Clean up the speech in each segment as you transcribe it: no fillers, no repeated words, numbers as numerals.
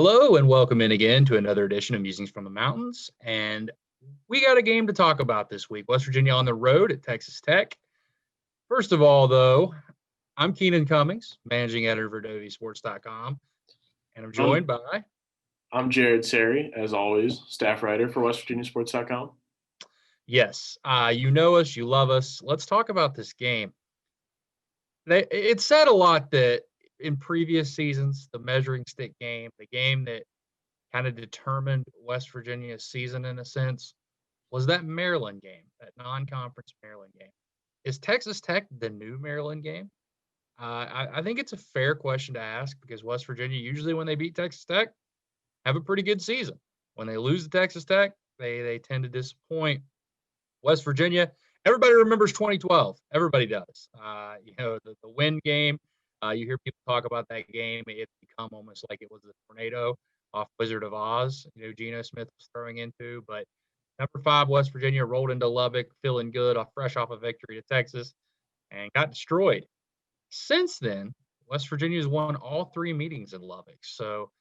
Hello and welcome in again to another edition of Musings from the Mountains. And we got a game to talk about this week. West Virginia on the road at Texas Tech. First of all, though, I'm Keenan Cummings, managing editor for WVSports.com. And I'm joined by... I'm Serre, as always, staff writer for WVSports.com. Yes, you know us, you love us. Let's talk about this game. It said a lot that in previous seasons, the measuring stick game, the game that kind of determined West Virginia's season in a sense, was that Maryland game, that non-conference Maryland game. Is Texas Tech the new Maryland game? I think it's a fair question to ask because West Virginia, usually when they beat Texas Tech, have a pretty good season. When they lose to Texas Tech, they tend to disappoint. West Virginia, everybody remembers 2012. Everybody does. The win game, you hear people talk about that game. It's become almost like it was a tornado off Wizard of Oz, Geno Smith was throwing into. But number 5, West Virginia rolled into Lubbock, feeling good, fresh off a victory to Texas, and got destroyed. Since then, West Virginia's won all 3 meetings in Lubbock. So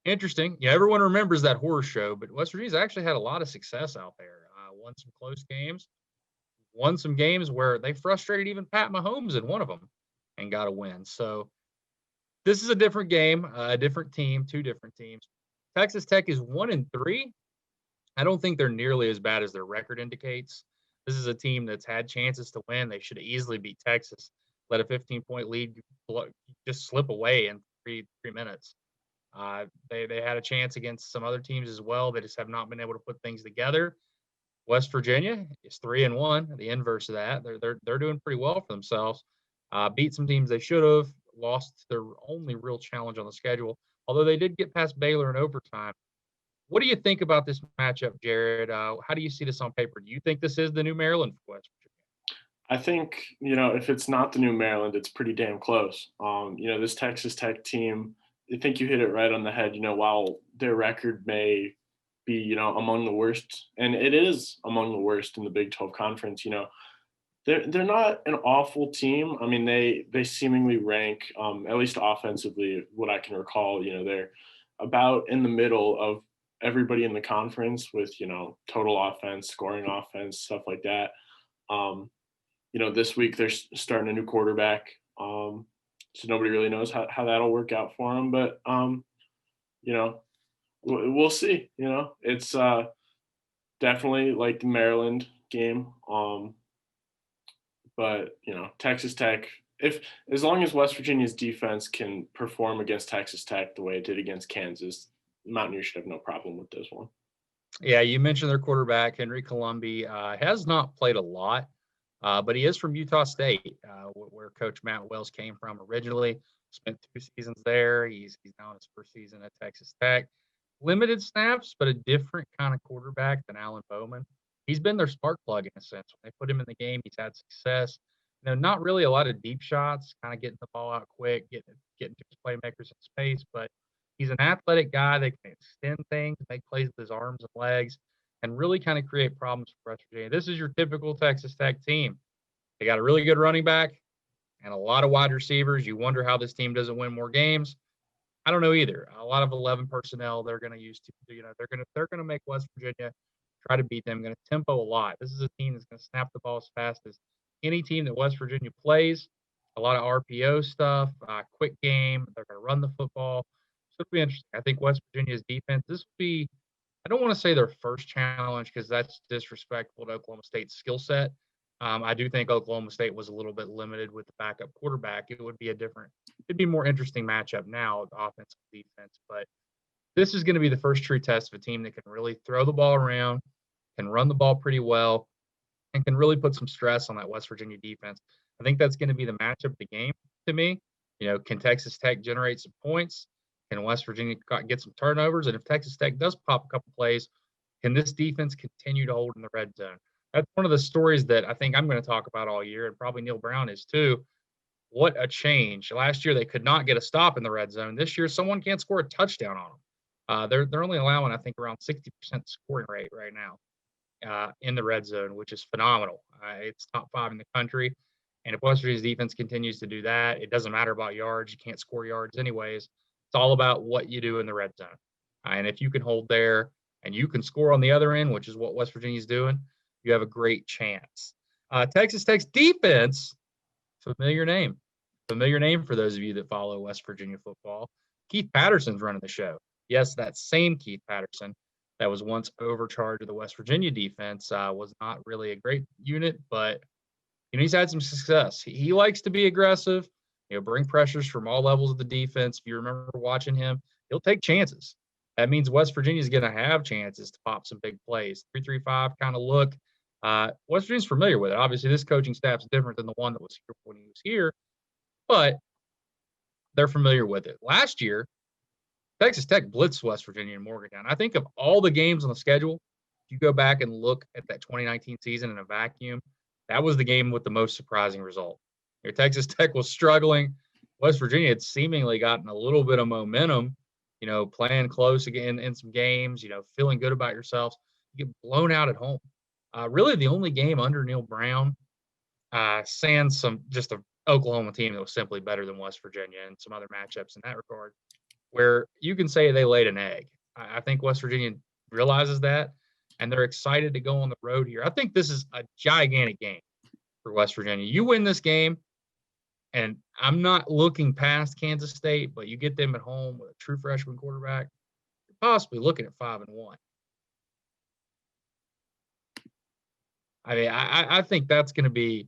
interesting. Yeah, everyone remembers that horror show, but West Virginia's actually had a lot of success out there. Won some close games, won some games where they frustrated even Pat Mahomes in one of them and got a win. So this is a different game, a different team, 2 different teams. Texas Tech is 1-3. I don't think they're nearly as bad as their record indicates. This is a team that's had chances to win. They should have easily beat Texas, let a 15-point lead just slip away in three minutes. They had a chance against some other teams as well. They just have not been able to put things together. West Virginia is 3-1, the inverse of that. They're doing pretty well for themselves. Beat some teams they should have, lost their only real challenge on the schedule, although they did get past Baylor in overtime. What do you think about this matchup, Jared? How do you see this on paper? Do you think this is the new Maryland for West Virginia? I think, if it's not the new Maryland, it's pretty damn close. This Texas Tech team, I think you hit it right on the head. While their record may be, among the worst, and it is among the worst in the Big 12 Conference, they're not an awful team. I mean, they seemingly rank, at least offensively, what I can recall, they're about in the middle of everybody in the conference with, total offense, scoring offense, stuff like that. This week they're starting a new quarterback. So nobody really knows how that'll work out for them. But, we'll see. It's definitely like the Maryland game. But, Texas Tech, as long as West Virginia's defense can perform against Texas Tech the way it did against Kansas, Mountaineers should have no problem with this one. Yeah, you mentioned their quarterback, Henry Colombi, has not played a lot, but he is from Utah State, where Coach Matt Wells came from originally. Spent 2 seasons there. He's now in his first season at Texas Tech. Limited snaps, but a different kind of quarterback than Alan Bowman. He's been their spark plug in a sense. When they put him in the game, he's had success. Not really a lot of deep shots, kind of getting the ball out quick, getting to his playmakers in space, but he's an athletic guy that can extend things, make plays with his arms and legs, and really kind of create problems for West Virginia. This is your typical Texas Tech team. They got a really good running back and a lot of wide receivers. You wonder how this team doesn't win more games. I don't know either. A lot of 11 personnel they're going to use to, they're going to make West Virginia try to beat them. Going to tempo a lot. This is a team that's going to snap the ball as fast as any team that West Virginia plays. A lot of RPO stuff, quick game. They're going to run the football. So it'll be interesting. I think West Virginia's defense, this will be, I don't want to say their first challenge because that's disrespectful to Oklahoma State's skill set. I do think Oklahoma State was a little bit limited with the backup quarterback. It'd be a more interesting matchup now, offense and defense. But this is going to be the first true test of a team that can really throw the ball around, can run the ball pretty well, and can really put some stress on that West Virginia defense. I think that's going to be the matchup of the game to me. Can Texas Tech generate some points? Can West Virginia get some turnovers? And if Texas Tech does pop a couple plays, can this defense continue to hold in the red zone? That's one of the stories that I think I'm going to talk about all year, and probably Neil Brown is too. What a change. Last year, they could not get a stop in the red zone. This year, someone can't score a touchdown on them. They're only allowing, I think, around 60% scoring rate right now in the red zone, which is phenomenal. It's top 5 in the country. And if West Virginia's defense continues to do that, it doesn't matter about yards. You can't score yards anyways. It's all about what you do in the red zone. And if you can hold there and you can score on the other end, which is what West Virginia's doing, you have a great chance. Texas Tech's defense, familiar name. Familiar name for those of you that follow West Virginia football. Keith Patterson's running the show. Yes, that same Keith Patterson that was once overcharged of the West Virginia defense was not really a great unit, but he's had some success. He likes to be aggressive, bring pressures from all levels of the defense. If you remember watching him, he'll take chances. That means West Virginia's going to have chances to pop some big plays. 3-3-5 kind of look. West Virginia's familiar with it. Obviously, this coaching staff's different than the one that was here when he was here, but they're familiar with it. Last year, Texas Tech blitzed West Virginia and Morgantown. I think of all the games on the schedule, if you go back and look at that 2019 season in a vacuum, that was the game with the most surprising result. Texas Tech was struggling. West Virginia had seemingly gotten a little bit of momentum, playing close again in some games, feeling good about yourselves. You get blown out at home. Really the only game under Neil Brown, sans just an Oklahoma team that was simply better than West Virginia and some other matchups in that regard, where you can say they laid an egg. I think West Virginia realizes that, and they're excited to go on the road here. I think this is a gigantic game for West Virginia. You win this game, and I'm not looking past Kansas State, but you get them at home with a true freshman quarterback, you're possibly looking at 5-1. I mean, I think that's going to be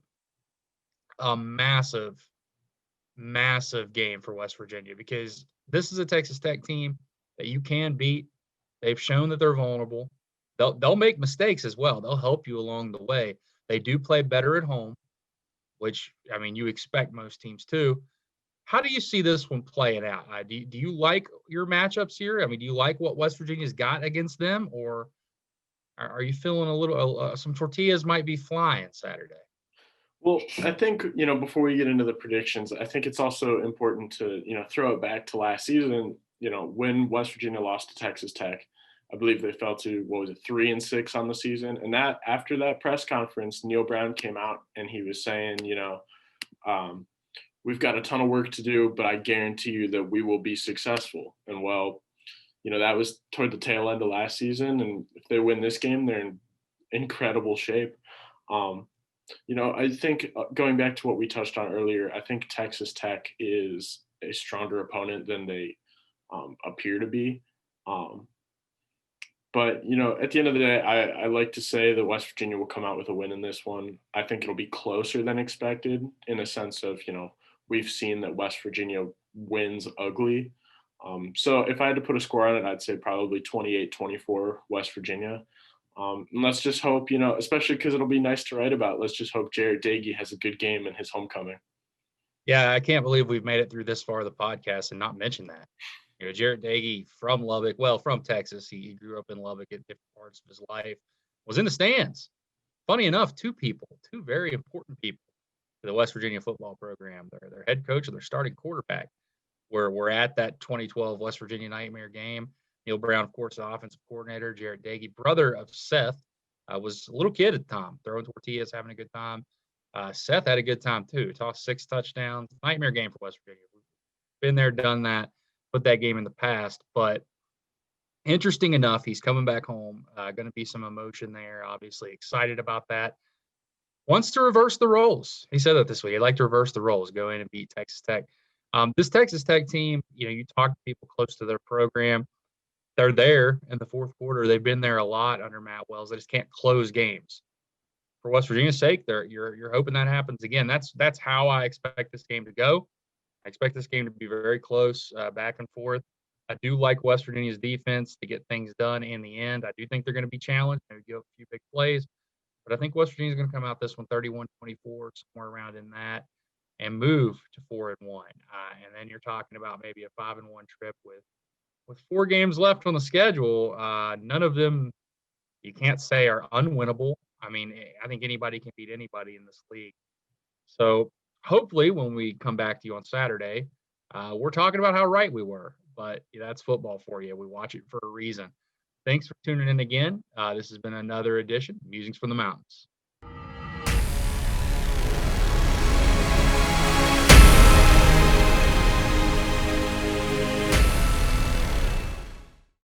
a massive, massive game for West Virginia, because this is a Texas Tech team that you can beat. They've shown that they're vulnerable. They'll make mistakes as well. They'll help you along the way. They do play better at home, which, I mean, you expect most teams to. How do you see this one playing out? Do you like your matchups here? I mean, do you like what West Virginia's got against them, or are you feeling a little some tortillas might be flying Saturday? Well, I think, before we get into the predictions, I think it's also important to, throw it back to last season, when West Virginia lost to Texas Tech. I believe they fell to, 3-6 on the season. And that after that press conference, Neil Brown came out and he was saying, we've got a ton of work to do, but I guarantee you that we will be successful. And that was toward the tail end of last season. And if they win this game, they're in incredible shape. I think going back to what we touched on earlier, I think Texas Tech is a stronger opponent than they appear to be. But, at the end of the day, I like to say that West Virginia will come out with a win in this one. I think it'll be closer than expected, in a sense of, we've seen that West Virginia wins ugly. So if I had to put a score on it, I'd say probably 28-24 West Virginia. And let's just hope, especially because it'll be nice to write about, let's just hope Jarret Doege has a good game in his homecoming. Yeah, I can't believe we've made it through this far of the podcast and not mentioned that. Jarret Doege from Lubbock, from Texas. He grew up in Lubbock at different parts of his life, was in the stands. Funny enough, two very important people to the West Virginia football program. Their head coach and their starting quarterback were at that 2012 West Virginia Nightmare game. Neil Brown, of course, the offensive coordinator. Jarret Doege, brother of Seth, was a little kid at the time, throwing tortillas, having a good time. Seth had a good time too. Tossed 6 touchdowns. Nightmare game for West Virginia. We've been there, done that, put that game in the past. But interesting enough, he's coming back home. Going to be some emotion there. Obviously excited about that. Wants to reverse the roles. He said that this week. He'd like to reverse the roles, go in and beat Texas Tech. This Texas Tech team, you talk to people close to their program. They're there in the fourth quarter. They've been there a lot under Matt Wells. They just can't close games. For West Virginia's sake, you're hoping that happens again. That's how I expect this game to go. I expect this game to be very close, back and forth. I do like West Virginia's defense to get things done in the end. I do think they're going to be challenged, maybe give up a few big plays. But I think West Virginia's going to come out this one 31-24, somewhere around in that, and move to 4-1. And then you're talking about maybe a 5-1 trip with 4 games left on the schedule. None of them you can't say are unwinnable. I mean, I think anybody can beat anybody in this league. So hopefully when we come back to you on Saturday, we're talking about how right we were. But that's football for you. We watch it for a reason. Thanks for tuning in again. This has been another edition of Musings from the Mountains.